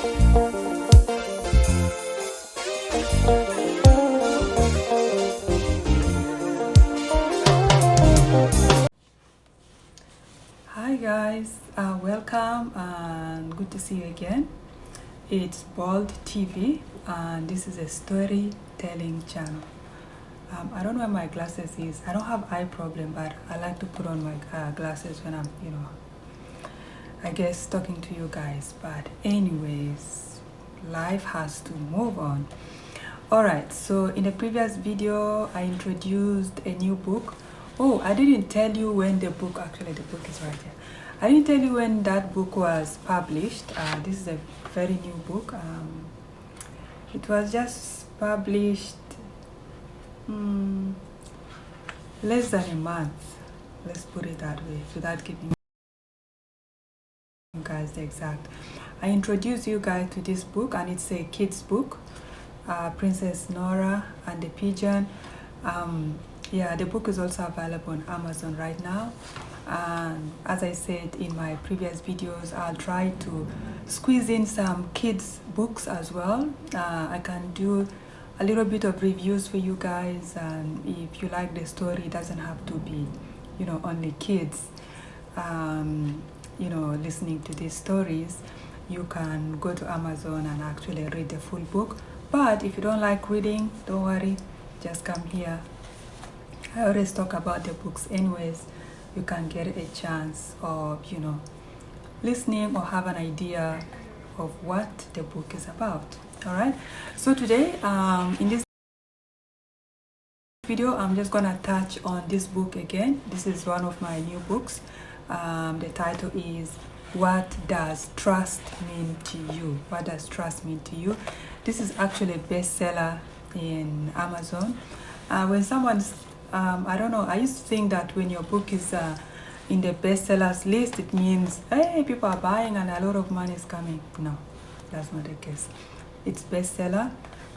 Hi guys, welcome and good to see you again. It's Bold TV and this is a storytelling channel. I don't know where my glasses is. I don't have eye problem, but I like to put on my glasses when I'm, I guess talking to you guys. But anyways, life has to move on. Alright, so in the previous video, I introduced a new book. Oh, I didn't tell you when the book is right here. I didn't tell you when that book was published. This is a very new book. It was just published less than a month. Let's put it that way, without giving you guys the exact. I introduced you guys to this book, and it's a kids book. Princess Nora and the Pigeon. Yeah, the book is also available on Amazon right now. And as I said in my previous videos, I'll try to squeeze in some kids books as well. I can do a little bit of reviews for you guys, and if you like the story, it doesn't have to be, only kids, listening to these stories. You can go to Amazon and actually read the full book. But if you don't like reading, don't worry, just come here. I always talk about the books anyways. You can get a chance of, listening or have an idea of what the book is about. All right. So today, in this video, I'm just gonna touch on this book again. This is one of my new books. The title is "What Does Trust Mean to You?" What does trust mean to you? This is actually a bestseller in Amazon. When someone's I don't know, I used to think that when your book is in the bestsellers list, it means, hey, people are buying and a lot of money is coming. No, that's not the case. It's bestseller,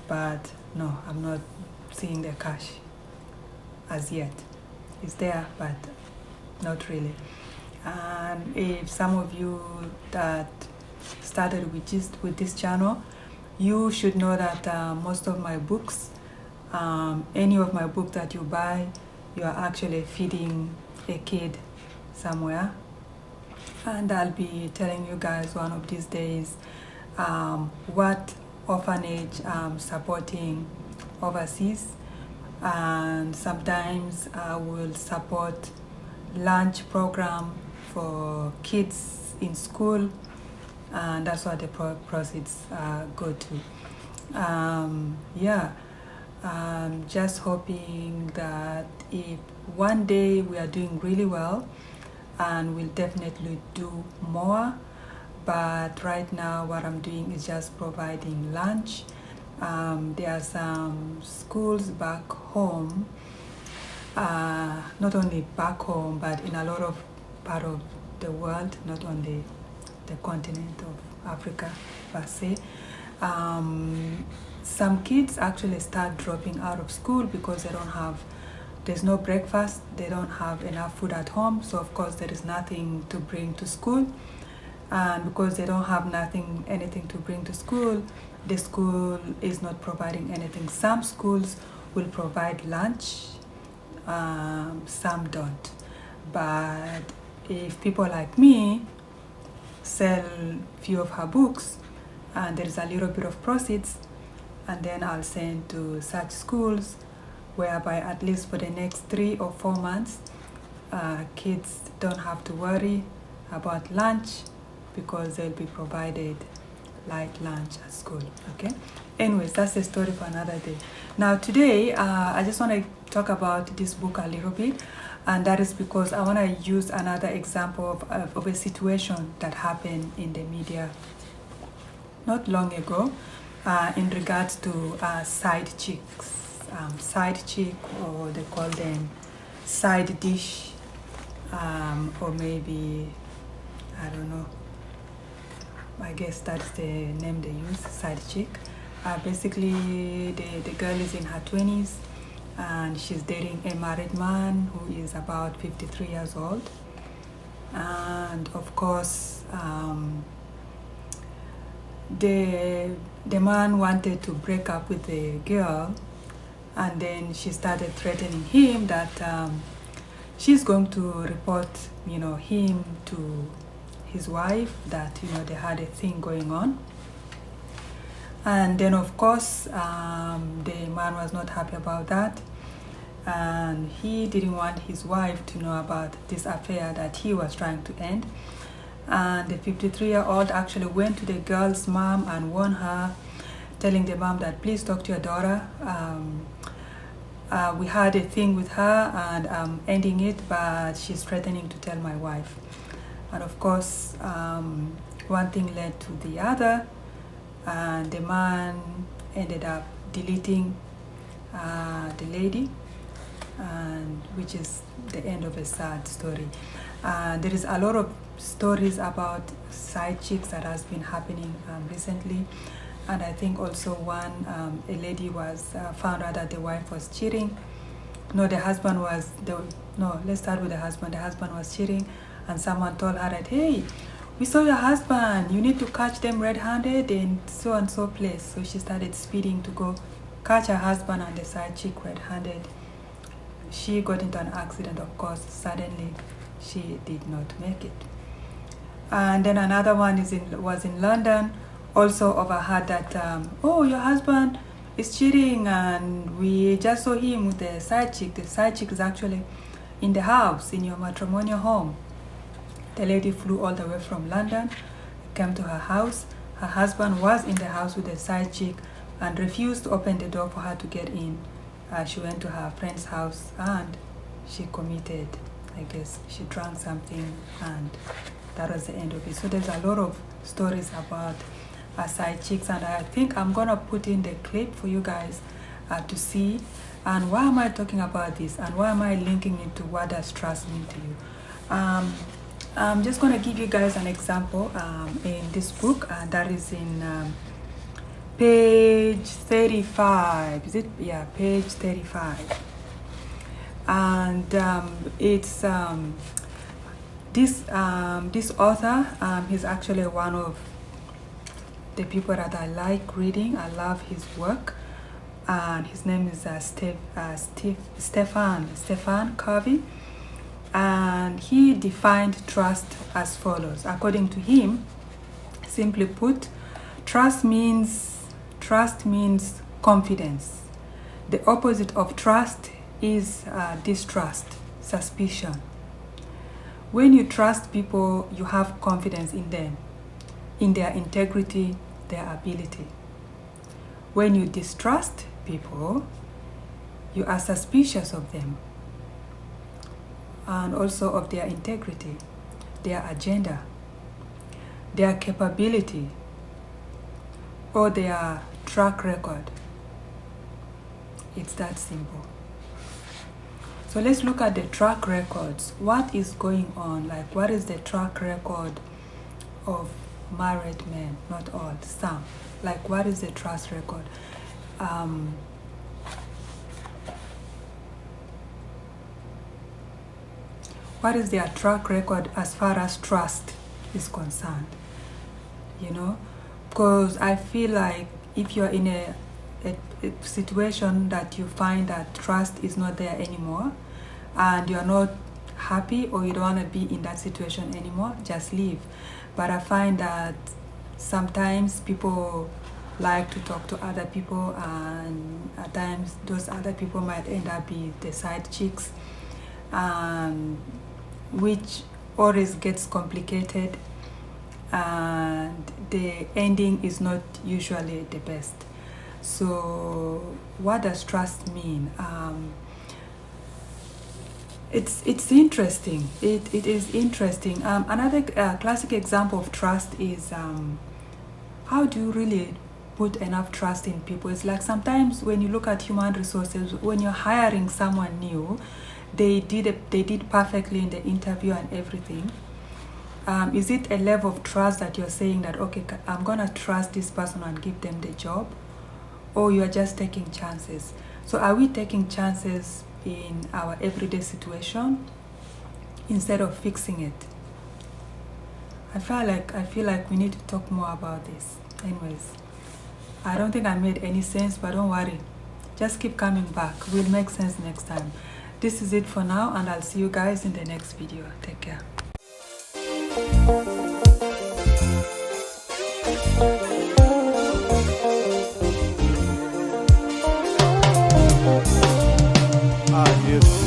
but no, I'm not seeing the cash as yet. It's there, but not really. And if some of you that started with this channel, you should know that most of my books, any of my book that you buy, you are actually feeding a kid somewhere. And I'll be telling you guys one of these days what orphanage I'm supporting overseas. And sometimes I will support lunch program for kids in school, and that's what the proceeds go to. I'm just hoping that if one day we are doing really well, and we'll definitely do more, but right now what I'm doing is just providing lunch. There are some schools back home, not only back home, but in a lot of part of the world, not only the continent of Africa per se. Some kids actually start dropping out of school because there's no breakfast, they don't have enough food at home, so of course there is nothing to bring to school. And because they don't have anything to bring to school, the school is not providing anything. Some schools will provide lunch, some don't. But if people like me sell few of her books and there is a little bit of proceeds, and then I'll send to such schools whereby at least for the next 3 or 4 months, kids don't have to worry about lunch because they'll be provided light lunch at school. Okay, anyways, that's a story for another day. Now today, I just want to talk about this book a little bit, and that is because I want to use another example of a situation that happened in the media not long ago. In regards to side chicks, side chick, or they call them side dish, or maybe, I don't know, I guess that's the name they use, side chick. Basically, the girl is in her 20s and she's dating a married man who is about 53 years old. And of course, the man wanted to break up with the girl, and then she started threatening him that she's going to report, him to his wife, that they had a thing going on. And then of course the man was not happy about that, and he didn't want his wife to know about this affair that he was trying to end. And the 53-year-old actually went to the girl's mom and warned her, telling the mom that please talk to your daughter. We had a thing with her and I'm ending it, but she's threatening to tell my wife. And of course one thing led to the other, and the man ended up deleting the lady, and which is the end of a sad story. There is a lot of stories about side chicks that has been happening recently, and I think also one a lady was found out that the wife was cheating. No, the husband was no. Let's start with the husband. The husband was cheating, and someone told her that, hey, we saw your husband. You need to catch them red-handed in so and so place. So she started speeding to go catch her husband and the side chick red-handed. She got into an accident, of course. Suddenly, she did not make it. And then another one was in London. Also overheard that, oh, your husband is cheating, and we just saw him with the side chick. The side chick is actually in the house, in your matrimonial home. The lady flew all the way from London, came to her house. Her husband was in the house with the side chick and refused to open the door for her to get in. She went to her friend's house and she committed, I guess she drank something, and that was the end of it. So there's a lot of stories about side chicks, and I think I'm gonna put in the clip for you guys to see. And why am I talking about this, and why am I linking it to what does trust mean to you? I'm just gonna give you guys an example in this book that is in page 35. Is it? Yeah, page 35. And it's this author. He's actually one of the people that I like reading. I love his work, and his name is Stephen Covey, and he defined trust as follows. According to him, simply put, trust means confidence. The opposite of trust is distrust, suspicion. When you trust people, you have confidence in them, in their integrity, their ability. When you distrust people, you are suspicious of them, and also of their integrity, their agenda, their capability, or their track record. It's that simple. So let's look at the track records. What is going on? Like, what is the track record of married men? Not all, some. Like, what is the trust record? What is their track record as far as trust is concerned? You know, because I feel like if you're in a situation that you find that trust is not there anymore, and you're not happy, or you don't want to be in that situation anymore, just leave. But I find that sometimes people like to talk to other people, and at times those other people might end up being the side chicks, which always gets complicated, and the ending is not usually the best. So what does trust mean? It's interesting. It is interesting. Another classic example of trust is how do you really put enough trust in people? It's like sometimes when you look at human resources, when you're hiring someone new, they did perfectly in the interview and everything. Is it a level of trust that you're saying that, okay, I'm gonna trust this person and give them the job? Or you are just taking chances? So are we taking chances in our everyday situation instead of fixing it? I feel like we need to talk more about this. Anyways, I don't think I made any sense, but don't worry. Just keep coming back. We'll make sense next time. This is it for now, and I'll see you guys in the next video. Take care. Yes.